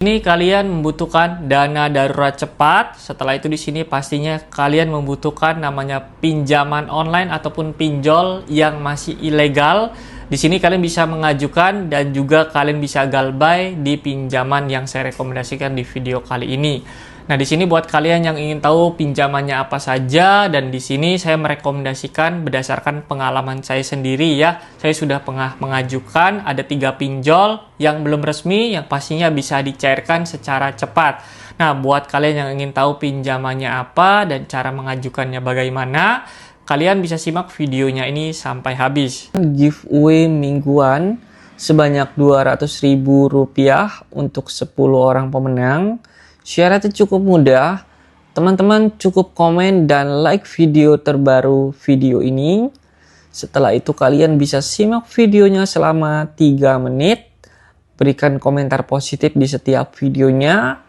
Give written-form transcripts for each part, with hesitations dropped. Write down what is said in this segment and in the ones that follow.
Ini kalian membutuhkan dana darurat cepat. Setelah itu di sini pastinya kalian membutuhkan namanya pinjaman online ataupun pinjol yang masih ilegal. Di sini kalian bisa mengajukan dan juga kalian bisa galbay di pinjaman yang saya rekomendasikan di video kali ini. Nah, di sini buat kalian yang ingin tahu pinjamannya apa saja, dan di sini saya merekomendasikan berdasarkan pengalaman saya sendiri ya. Saya sudah pernah mengajukan ada 3 pinjol yang belum resmi yang pastinya bisa dicairkan secara cepat. Nah, buat kalian yang ingin tahu pinjamannya apa dan cara mengajukannya bagaimana, kalian bisa simak videonya ini sampai habis. Giveaway mingguan sebanyak Rp200.000 untuk 10 orang pemenang. Syaratnya cukup mudah, teman-teman cukup komen dan like video terbaru video ini. Setelah itu kalian bisa simak videonya selama 3 menit, berikan komentar positif di setiap videonya.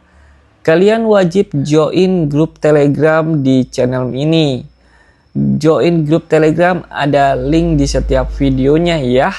Kalian wajib join grup Telegram di channel ini. Join grup Telegram ada link di setiap videonya ya.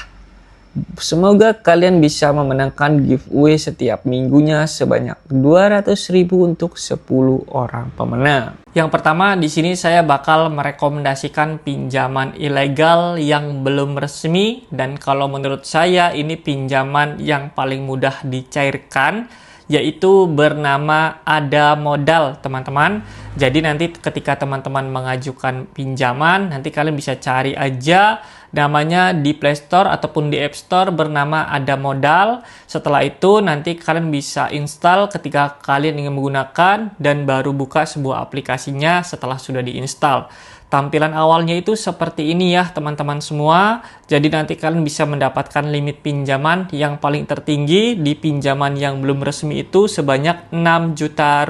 Semoga kalian bisa memenangkan giveaway setiap minggunya sebanyak Rp200.000 untuk 10 orang pemenang. Yang pertama di sini saya bakal merekomendasikan pinjaman ilegal yang belum resmi, dan kalau menurut saya ini pinjaman yang paling mudah dicairkan, yaitu bernama Ada Modal, teman-teman. Jadi nanti ketika teman-teman mengajukan pinjaman, nanti kalian bisa cari aja namanya di Play Store ataupun di App Store bernama Ada Modal. Setelah itu nanti kalian bisa install ketika kalian ingin menggunakan dan baru buka sebuah aplikasinya setelah sudah diinstal. Tampilan awalnya itu seperti ini ya teman-teman semua. Jadi nanti kalian bisa mendapatkan limit pinjaman yang paling tertinggi di pinjaman yang belum resmi itu sebanyak Rp6 juta.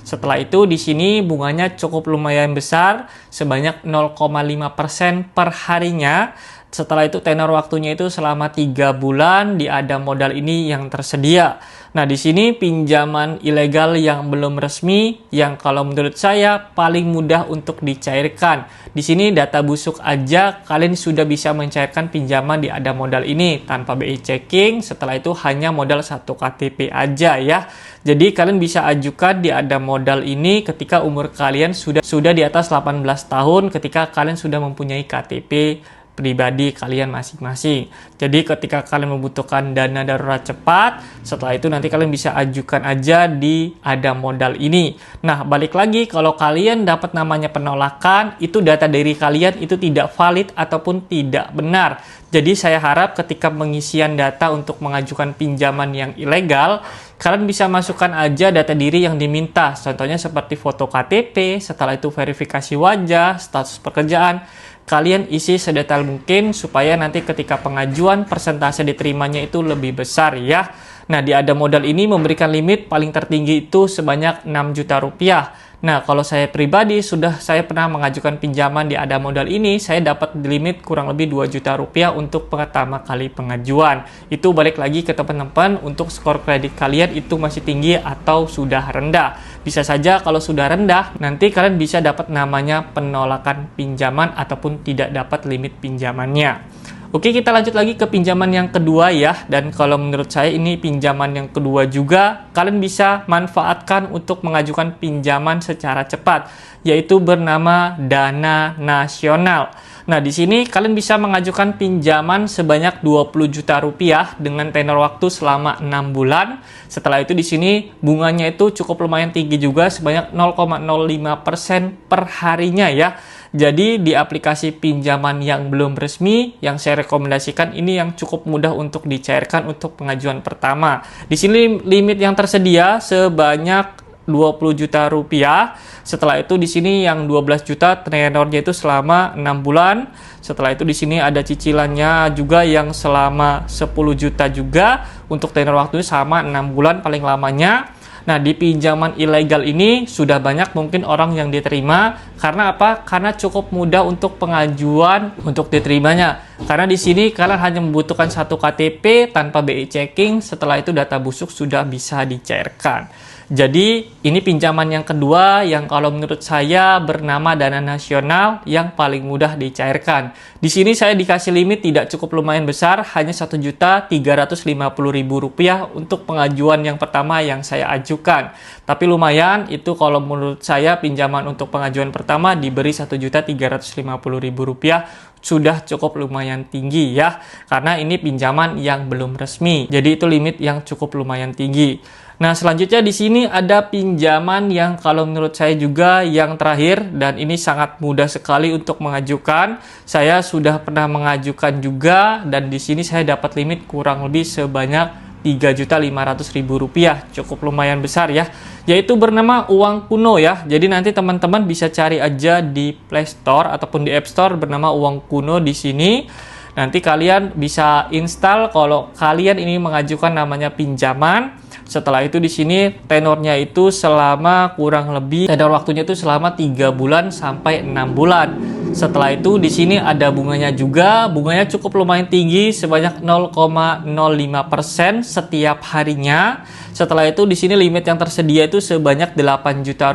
Setelah itu di sini bunganya cukup lumayan besar sebanyak 0,5% per harinya. Setelah itu tenor waktunya itu selama 3 bulan di Ada Modal ini yang tersedia. Nah, di sini pinjaman ilegal yang belum resmi yang kalau menurut saya paling mudah untuk dicairkan. Di sini data busuk aja kalian sudah bisa mencairkan pinjaman di Ada Modal ini tanpa BI checking. Setelah itu hanya modal 1 KTP aja ya. Jadi kalian bisa ajukan di Ada Modal ini ketika umur kalian sudah di atas 18 tahun, ketika kalian sudah mempunyai KTP pribadi kalian masing-masing. Jadi ketika kalian membutuhkan dana darurat cepat, setelah itu nanti kalian bisa ajukan aja di Ada Modal ini. Nah, balik lagi kalau kalian dapat namanya penolakan, itu data dari kalian itu tidak valid ataupun tidak benar. Jadi saya harap ketika pengisian data untuk mengajukan pinjaman yang ilegal, kalian bisa masukkan aja data diri yang diminta. Contohnya seperti foto KTP, setelah itu verifikasi wajah, status pekerjaan. Kalian isi sedetail mungkin supaya nanti ketika pengajuan persentase diterimanya itu lebih besar ya. Nah, di Ada Modal ini memberikan limit paling tertinggi itu sebanyak Rp6 juta. Nah, kalau saya pribadi saya pernah mengajukan pinjaman di Ada Modal ini, saya dapat limit kurang lebih Rp2 juta untuk pertama kali pengajuan. Itu balik lagi ke teman-teman untuk skor kredit kalian itu masih tinggi atau sudah rendah. Bisa saja kalau sudah rendah, nanti kalian bisa dapat namanya penolakan pinjaman ataupun tidak dapat limit pinjamannya. Oke, kita lanjut lagi ke pinjaman yang kedua ya. Dan kalau menurut saya ini pinjaman yang kedua juga kalian bisa manfaatkan untuk mengajukan pinjaman secara cepat, yaitu bernama Dana Nasional. Nah, di sini kalian bisa mengajukan pinjaman sebanyak Rp20 juta dengan tenor waktu selama 6 bulan. Setelah itu di sini bunganya itu cukup lumayan tinggi juga sebanyak 0,05% per harinya ya. Jadi di aplikasi pinjaman yang belum resmi yang saya rekomendasikan ini yang cukup mudah untuk dicairkan untuk pengajuan pertama. Di sini limit yang tersedia sebanyak Rp20 juta. Setelah itu di sini yang 12 juta tenornya itu selama 6 bulan. Setelah itu di sini ada cicilannya juga yang selama 10 juta juga untuk tenor waktunya sama 6 bulan paling lamanya. Nah, di pinjaman ilegal ini sudah banyak mungkin orang yang diterima Karena apa? Karena cukup mudah untuk pengajuan untuk diterimanya. Karena di sini kalian hanya membutuhkan satu KTP tanpa BI checking, setelah itu data busuk sudah bisa dicairkan. Jadi ini pinjaman yang kedua yang kalau menurut saya bernama dana nasional yang paling mudah dicairkan. Di sini saya dikasih limit tidak cukup lumayan besar, hanya Rp1.350.000 untuk pengajuan yang pertama yang saya ajukan. Tapi lumayan, itu kalau menurut saya pinjaman untuk pengajuan pertama diberi Rp1.350.000 sudah cukup lumayan tinggi ya, karena ini pinjaman yang belum resmi. Jadi itu limit yang cukup lumayan tinggi. Nah, selanjutnya di sini ada pinjaman yang kalau menurut saya juga yang terakhir, dan ini sangat mudah sekali untuk mengajukan. Saya sudah pernah mengajukan juga, dan di sini saya dapat limit kurang lebih sebanyak Rp3.500.000, cukup lumayan besar ya, yaitu bernama uang kuno ya. Jadi nanti teman-teman bisa cari aja di Play Store ataupun di App Store bernama uang kuno di sini. Nanti kalian bisa install kalau kalian ini mengajukan namanya pinjaman. Setelah itu di sini tenornya itu selama kurang lebih tenor waktunya itu selama 3 bulan sampai 6 bulan. Setelah itu di sini ada bunganya juga. Bunganya cukup lumayan tinggi sebanyak 0,05% setiap harinya. Setelah itu di sini limit yang tersedia itu sebanyak Rp8 juta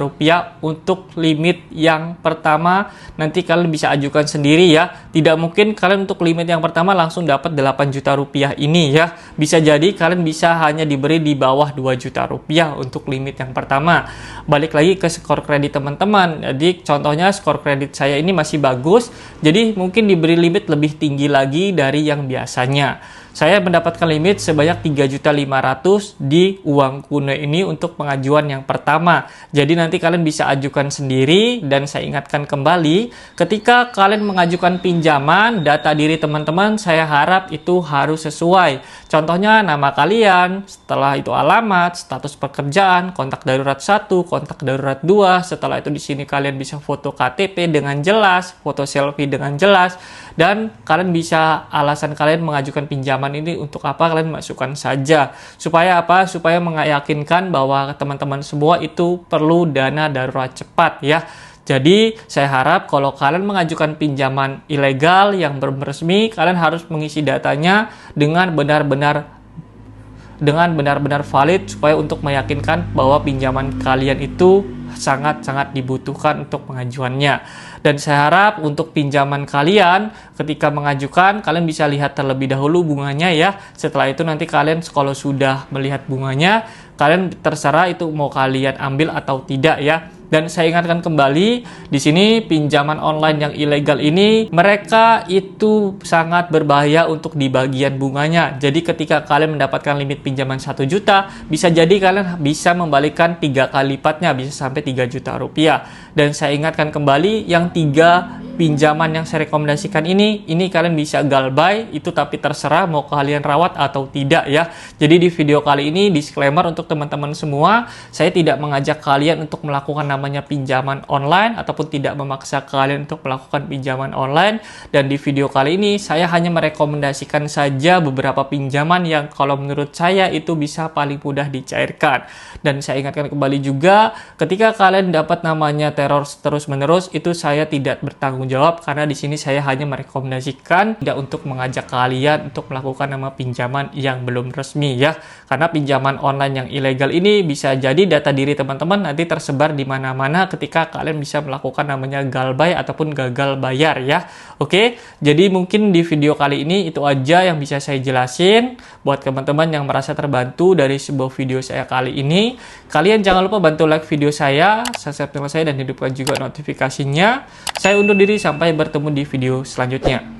untuk limit yang pertama. Nanti kalian bisa ajukan sendiri ya. Tidak mungkin kalian untuk limit yang pertama langsung dapat Rp8 juta ini ya. Bisa jadi kalian bisa hanya diberi di bawah Rp2 juta untuk limit yang pertama. Balik lagi ke skor kredit teman-teman. Jadi contohnya skor kredit saya ini masih bagus. Jadi mungkin diberi limit lebih tinggi lagi dari yang biasanya. Saya mendapatkan limit sebanyak Rp3.500.000 di uang kuno ini untuk pengajuan yang pertama. Jadi nanti kalian bisa ajukan sendiri, dan saya ingatkan kembali, ketika kalian mengajukan pinjaman, data diri teman-teman saya harap itu harus sesuai. Contohnya nama kalian, setelah itu alamat, status pekerjaan, kontak darurat 1, kontak darurat 2, setelah itu di sini kalian bisa foto KTP dengan jelas, foto selfie dengan jelas, dan kalian bisa alasan kalian mengajukan pinjaman ini untuk apa kalian masukkan saja. Supaya apa? Supaya meyakinkan bahwa teman-teman semua itu perlu dana darurat cepat ya. Jadi saya harap kalau kalian mengajukan pinjaman ilegal yang belum resmi, kalian harus mengisi datanya dengan benar-benar valid, supaya untuk meyakinkan bahwa pinjaman kalian itu sangat-sangat dibutuhkan untuk pengajuannya. Dan saya harap untuk pinjaman kalian ketika mengajukan, kalian bisa lihat terlebih dahulu bunganya ya. Setelah itu nanti kalian kalau sudah melihat bunganya, kalian terserah itu mau kalian ambil atau tidak ya. Dan saya ingatkan kembali, di sini pinjaman online yang ilegal ini, mereka itu sangat berbahaya untuk di bagian bunganya. Jadi ketika kalian mendapatkan limit pinjaman 1 juta, bisa jadi kalian bisa membalikkan 3 kali lipatnya, bisa sampai Rp3 juta. Dan saya ingatkan kembali, yang 3 pinjaman yang saya rekomendasikan ini kalian bisa galbay, itu tapi terserah mau kalian rawat atau tidak ya. Jadi di video kali ini, disclaimer untuk teman-teman semua, saya tidak mengajak kalian untuk melakukan namanya pinjaman online ataupun tidak memaksa kalian untuk melakukan pinjaman online. Dan di video kali ini saya hanya merekomendasikan saja beberapa pinjaman yang kalau menurut saya itu bisa paling mudah dicairkan. Dan saya ingatkan kembali juga, ketika kalian dapat namanya teror terus-menerus, itu saya tidak bertanggung jawab, karena di sini saya hanya merekomendasikan tidak untuk mengajak kalian untuk melakukan nama pinjaman yang belum resmi ya. Karena pinjaman online yang ilegal ini bisa jadi data diri teman-teman nanti tersebar di mana-mana ketika kalian bisa melakukan namanya galbay ataupun gagal bayar ya. Oke, jadi mungkin di video kali ini itu aja yang bisa saya jelasin. Buat teman-teman yang merasa terbantu dari sebuah video saya kali ini, kalian jangan lupa bantu like video saya, subscribe channel saya, dan hidupkan juga notifikasinya. Saya undur diri, sampai bertemu di video selanjutnya.